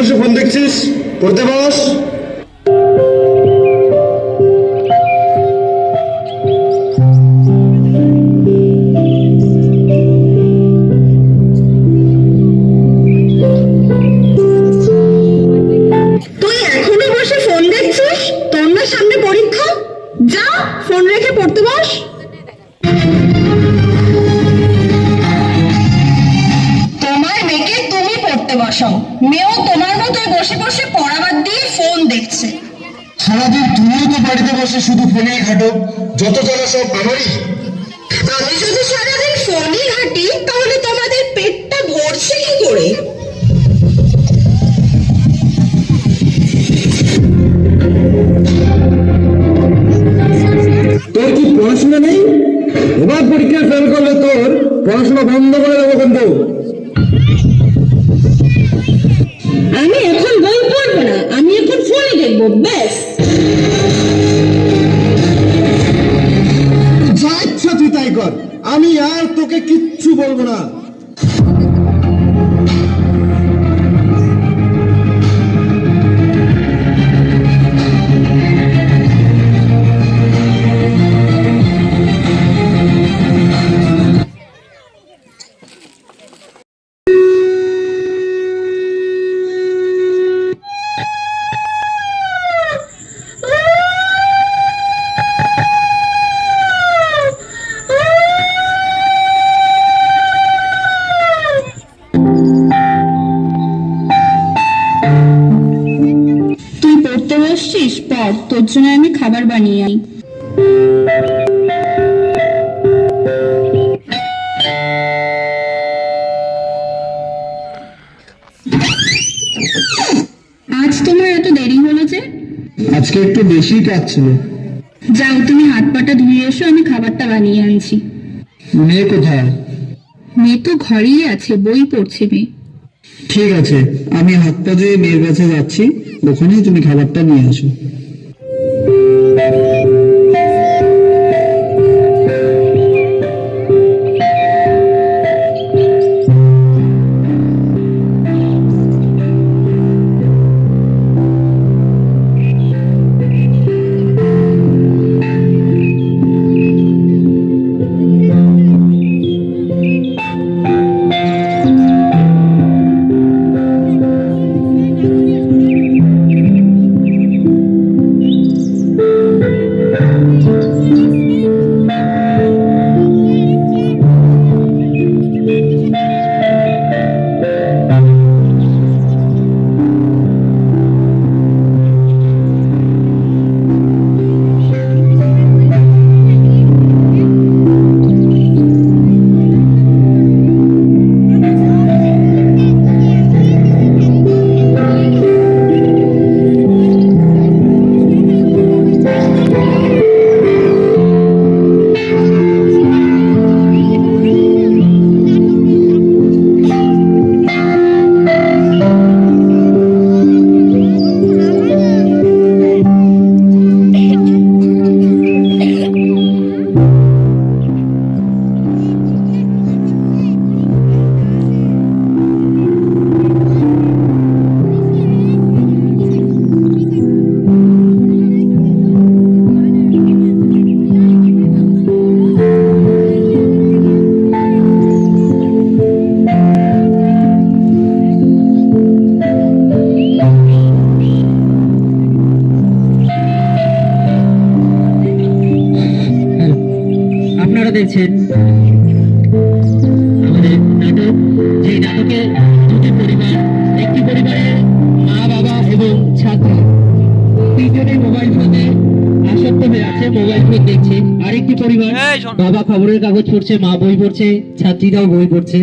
বসে ফোন দেখছিস? পড়তে বস। তুই এখনো বসে ফোন দেখছিস? তোর না সামনে পরীক্ষা? যা ফোন রেখে পড়তে বস। তোমার মেয়েকে তুমি পড়তে বসাও, মেয়েও তোমার মতোই বসে বসে পড়া বাদ দিয়ে ফোন দেখছে। সারাদিন তুমিও তো বাড়িতে বসে শুধু ফোনেই ঘাটো, যত জ্বালা সব আমারই। আমি যদি সারাদিন ফোনই ঘাঁটি তাহলে তোমাদের পেটটা ভরছে কি করে? তোর কি পড়াশোনা নেই? এবার পরীক্ষায় ফেল করলে তোর পড়াশোনা বন্ধ করে দেবো কিন্তু। আমি এখন বই পড়বো না, আমি এখন ফোনে দেখবো, ব্যাস। যা ইচ্ছা তুই তাই কর, আমি আর তোকে কিচ্ছু বলবো না। তুই পড়তে বসছিস, পড়, তোর জন্য আমি খাবার বানিয়ে আনি। আজ তোমার এত দেরি হলো যে? আজকে একটু বেশি কাজ ছিল। যাও তুমি হাত পাটা ধুয়ে এসো, আমি খাবারটা বানিয়ে আনছি। মেয়ে কোথায়? মেয়ে তো ঘরেই আছে, বই পড়ছে মেয়ে। ঠিক আছে, আমি হাত পা ধুয়ে মেয়ের কাছে যাচ্ছি, ওখানেই তুমি খাবারটা নিয়ে আসো। দেখছেন আমাদের নাটক, যে নাটকে দুটি পরিবার, একটি পরিবারের মা বাবা এবং ছাত্র তিনজনের মোবাইল ফোনে আসক্ত হয়ে আছে, মোবাইল ফোন দেখছে। আরেকটি পরিবার, বাবা খবরের কাগজ পড়ছে, মা বই পড়ছে, ছাত্রীরাও বই পড়ছে।